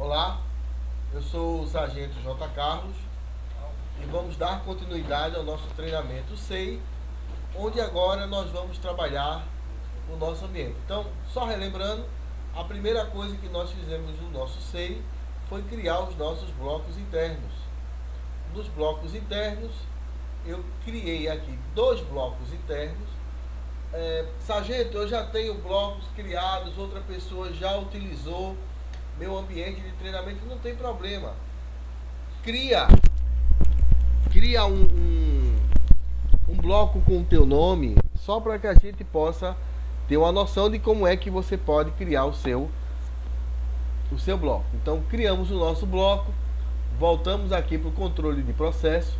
Olá, eu sou o Sargento J. Carlos e vamos dar continuidade ao nosso treinamento SEI, onde agora nós vamos trabalhar no nosso ambiente. Então, só relembrando, a primeira coisa que nós fizemos no nosso SEI foi criar os nossos blocos internos. Nos blocos internos, eu criei aqui 2 blocos internos. Sargento, eu já tenho blocos criados, outra pessoa já utilizou meu ambiente de treinamento, não tem problema. Cria um bloco com o teu nome, só para que a gente possa ter uma noção de como é que você pode criar o seu bloco. Então, criamos o nosso bloco, voltamos aqui para o controle de processo.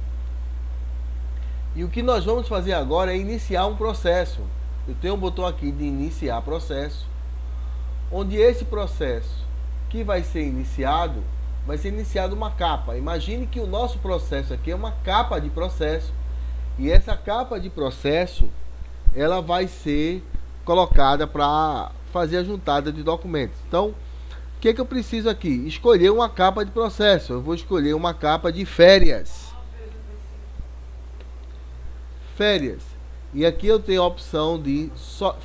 E o que nós vamos fazer agora é iniciar um processo. Eu tenho um botão aqui de iniciar processo, onde esse processo que vai ser iniciado uma capa. Imagine que o nosso processo aqui é uma capa de processo, e essa capa de processo ela vai ser colocada para fazer a juntada de documentos. Então, o que eu preciso aqui? Escolher uma capa de processo. Eu vou escolher uma capa de férias. E aqui eu tenho a opção de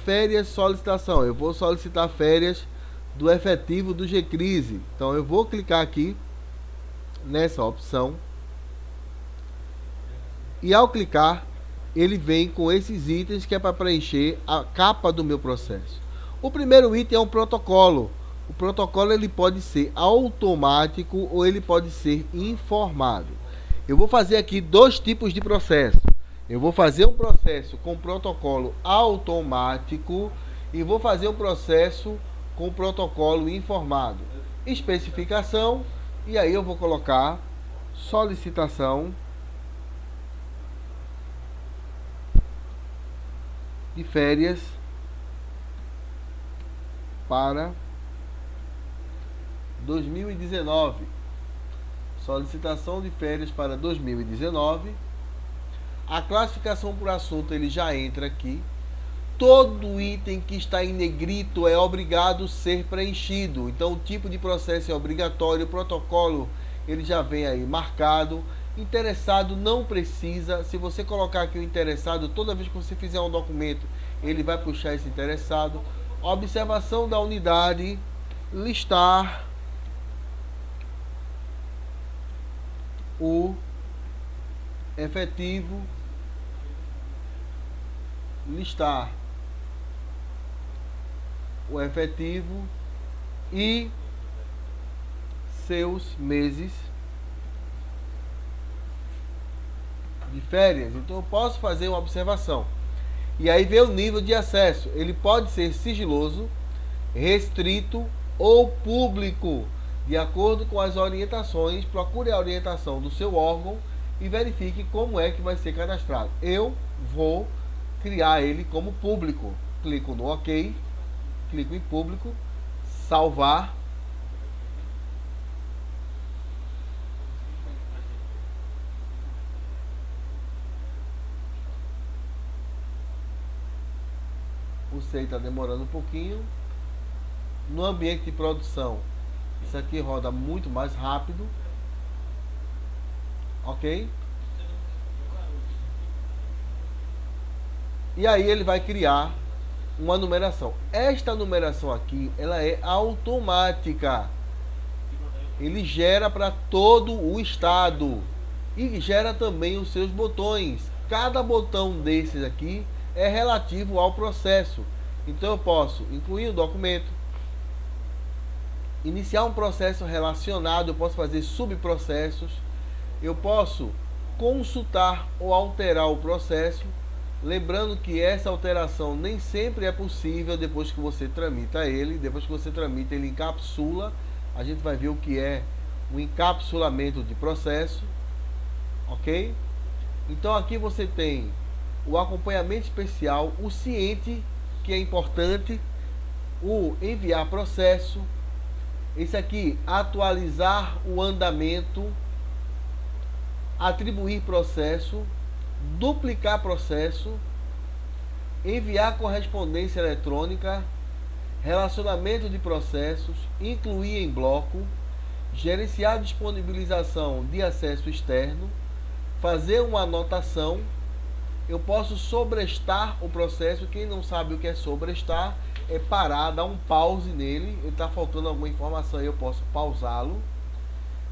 férias solicitação. Eu vou solicitar férias do efetivo do GCRISE. Então eu vou clicar aqui nessa opção. E ao clicar, ele vem com esses itens que é para preencher a capa do meu processo. O primeiro item é um protocolo. O protocolo ele pode ser automático ou ele pode ser informado. Eu vou fazer aqui 2 tipos de processo. Eu vou fazer um processo com protocolo automático e vou fazer um processo com protocolo informado. Especificação, e aí eu vou colocar solicitação de férias para 2019. Solicitação de férias para 2019. A classificação por assunto ele já entra aqui. Todo item que está em negrito é obrigado a ser preenchido. Então o tipo de processo é obrigatório, o protocolo ele já vem aí marcado. Interessado não precisa. Se você colocar aqui o interessado, toda vez que você fizer um documento, ele vai puxar esse interessado. Observação da unidade, listar o efetivo, listar o efetivo e seus meses de férias. Então eu posso fazer uma observação. E aí vem o nível de acesso. Ele pode ser sigiloso, restrito ou público. De acordo com as orientações, procure a orientação do seu órgão e verifique como é que vai ser cadastrado. Eu vou criar ele como público. Clico no OK, clico em público, salvar. O SEI está demorando um pouquinho. No ambiente de produção, isso aqui roda muito mais rápido. Ok? E aí ele vai criar uma numeração. Esta numeração aqui, ela é automática. Ele gera para todo o estado e gera também os seus botões. Cada botão desses aqui é relativo ao processo. Então eu posso incluir o documento, iniciar um processo relacionado, eu posso fazer subprocessos, eu posso consultar ou alterar o processo. Lembrando que essa alteração nem sempre é possível depois que você tramita ele. Depois que você tramita, ele encapsula. A gente vai ver o que é o encapsulamento de processo. Ok? Então aqui você tem o acompanhamento especial, o ciente, que é importante, o enviar processo. Esse aqui, atualizar o andamento, atribuir processo, duplicar processo, enviar correspondência eletrônica, relacionamento de processos, incluir em bloco, gerenciar a disponibilização de acesso externo, fazer uma anotação. Eu posso sobrestar o processo. Quem não sabe o que é sobrestar, é parar, dar um pause nele. Ele está faltando alguma informação aí, eu posso pausá-lo.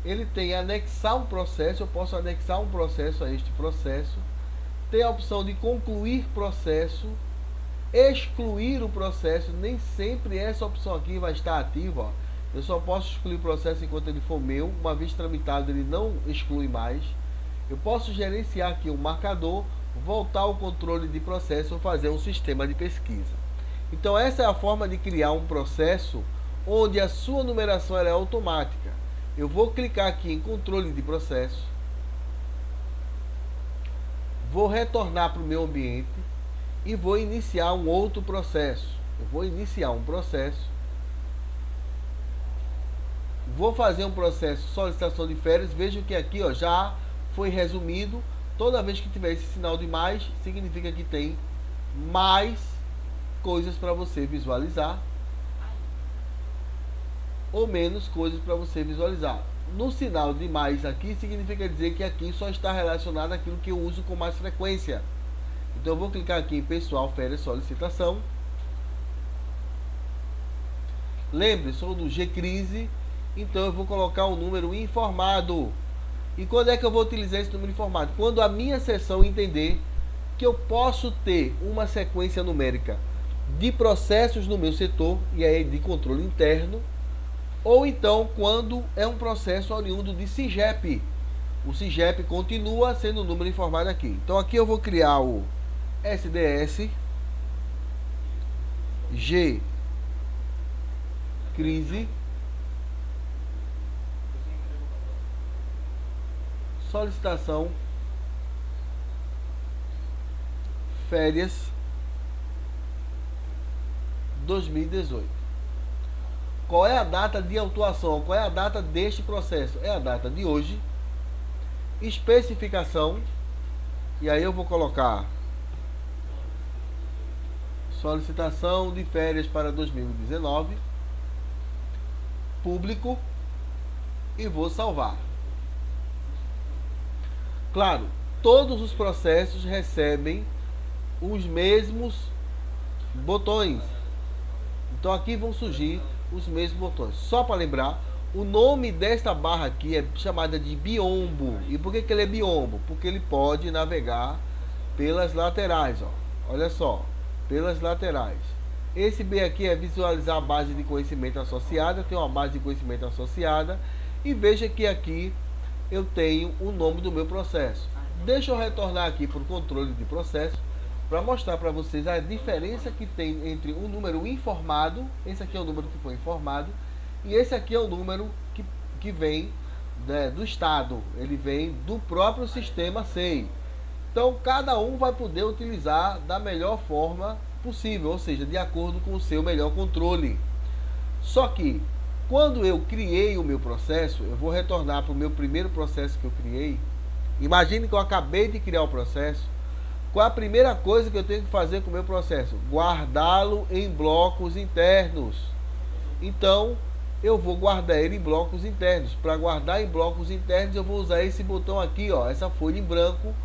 Ele tem anexar um processo, eu posso anexar um processo a este processo. Tem a opção de concluir processo, excluir o processo. Nem sempre essa opção aqui vai estar ativa, ó. Eu só posso excluir o processo enquanto ele for meu. Uma vez tramitado, ele não exclui mais. Eu posso gerenciar aqui um marcador, voltar ao controle de processo ou fazer um sistema de pesquisa. Então essa é a forma de criar um processo onde a sua numeração é automática. Eu vou clicar aqui em controle de processo, vou retornar para o meu ambiente e vou iniciar um outro processo. Eu vou iniciar um processo, vou fazer um processo de solicitação de férias. Veja que aqui, ó, já foi resumido. Toda vez que tiver esse sinal de mais, significa que tem mais coisas para você visualizar ou menos coisas para você visualizar. No sinal de mais aqui, significa dizer que aqui só está relacionado àquilo que eu uso com mais frequência. Então eu vou clicar aqui em pessoal, férias, solicitação. Lembre, sou do Gcrise, então eu vou colocar um número informado. E quando é que eu vou utilizar esse número informado? Quando a minha seção entender que eu posso ter uma sequência numérica de processos no meu setor, e aí de controle interno, ou então quando é um processo oriundo de SIGEP. O SIGEP continua sendo o número informado aqui. Então aqui eu vou criar o SDS Gcrise solicitação férias 2018. Qual é a data de autuação? Qual é a data deste processo? É a data de hoje. Especificação. E aí eu vou colocar solicitação de férias para 2019. Público. E vou salvar. Claro, todos os processos recebem os mesmos botões. Então aqui vão surgir os mesmos botões. Só para lembrar, o nome desta barra aqui é chamada de biombo. E por que ele é biombo? Porque ele pode navegar pelas laterais, ó. Olha só, pelas laterais. Esse B aqui é visualizar a base de conhecimento associada. Tem uma base de conhecimento associada. E veja que aqui eu tenho o nome do meu processo. Deixa eu retornar aqui para o controle de processo para mostrar para vocês a diferença que tem entre o número informado. Esse aqui é o número que foi informado e esse aqui é o número que vem, né, do estado. Ele vem do próprio sistema SEI. Então cada um vai poder utilizar da melhor forma possível, ou seja, de acordo com o seu melhor controle. Só que quando eu criei o meu processo, eu vou retornar para o meu primeiro processo que eu criei. Imagine que eu acabei de criar o processo. Qual a primeira coisa que eu tenho que fazer com o meu processo? Guardá-lo em blocos internos. Então, eu vou guardar ele em blocos internos. Para guardar em blocos internos, eu vou usar esse botão aqui, ó, essa folha em branco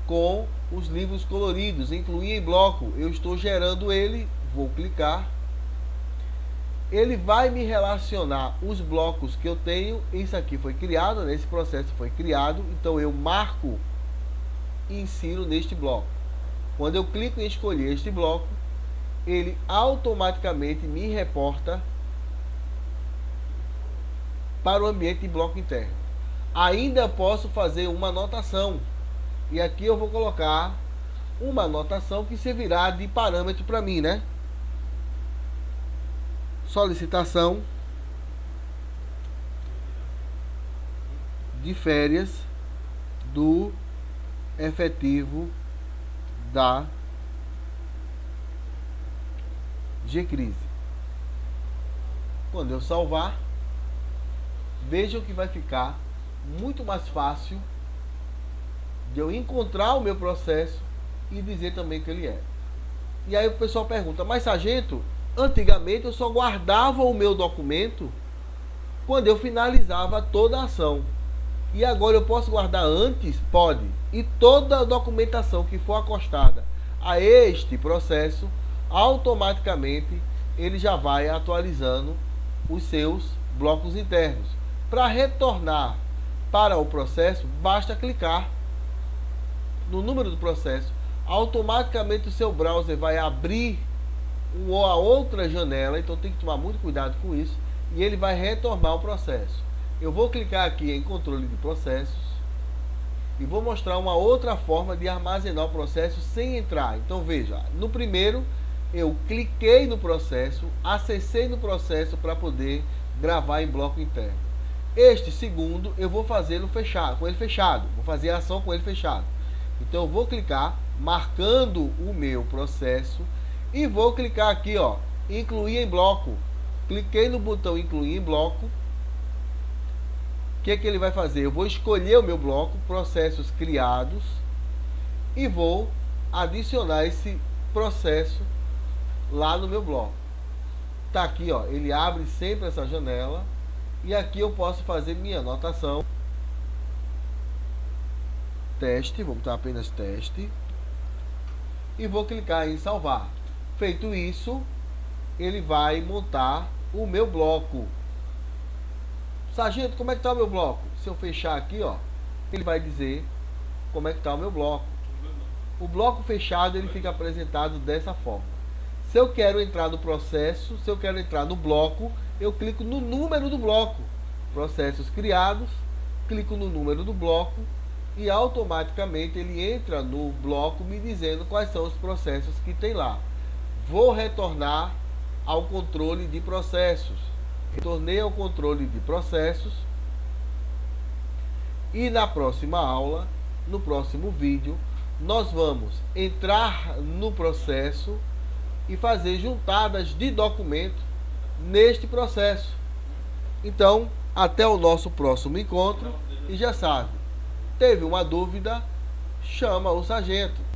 com os livros coloridos. Incluir em bloco. Eu estou gerando ele, vou clicar. Ele vai me relacionar os blocos que eu tenho. Isso aqui foi criado, né? Esse processo foi criado. Então eu marco e insiro neste bloco. Quando eu clico em escolher este bloco, ele automaticamente me reporta para o ambiente de bloco interno. Ainda posso fazer uma anotação. E aqui eu vou colocar uma anotação que servirá de parâmetro para mim, né? Solicitação de férias do efetivo da Gcrise. Quando eu salvar, vejam que vai ficar muito mais fácil de eu encontrar o meu processo e dizer também que ele é. E aí o pessoal pergunta, mas sargento, antigamente eu só guardava o meu documento quando eu finalizava toda a ação. E agora eu posso guardar antes? Pode. E toda a documentação que for acostada a este processo, automaticamente ele já vai atualizando os seus blocos internos. Para retornar para o processo, basta clicar no número do processo. Automaticamente o seu browser vai abrir uma outra janela, então tem que tomar muito cuidado com isso, e ele vai retornar o processo. Eu vou clicar aqui em controle de processos e vou mostrar uma outra forma de armazenar o processo sem entrar. Então veja, no primeiro eu cliquei no processo, acessei no processo para poder gravar em bloco interno. Este segundo eu vou fazer no fechado, com ele fechado, vou fazer a ação com ele fechado. Então eu vou clicar marcando o meu processo e vou clicar aqui, ó, incluir em bloco. Cliquei no botão incluir em bloco. O que ele vai fazer? Eu vou escolher o meu bloco, processos criados, e vou adicionar esse processo lá no meu bloco. Tá aqui, ó, ele abre sempre essa janela, e aqui eu posso fazer minha anotação. Teste, vou botar apenas teste, e vou clicar em salvar. Feito isso, ele vai montar o meu bloco. Sargento, como é que está o meu bloco? Se eu fechar aqui, ó, ele vai dizer como é que está o meu bloco. O bloco fechado, ele fica apresentado dessa forma. Se eu quero entrar no processo, se eu quero entrar no bloco, eu clico no número do bloco. Processos criados, clico no número do bloco e automaticamente ele entra no bloco me dizendo quais são os processos que tem lá. Vou retornar ao controle de processos. Retornei ao controle de processos. E na próxima aula, no próximo vídeo, nós vamos entrar no processo e fazer juntadas de documento neste processo. Então, até o nosso próximo encontro. E já sabe, teve uma dúvida, chama o sargento.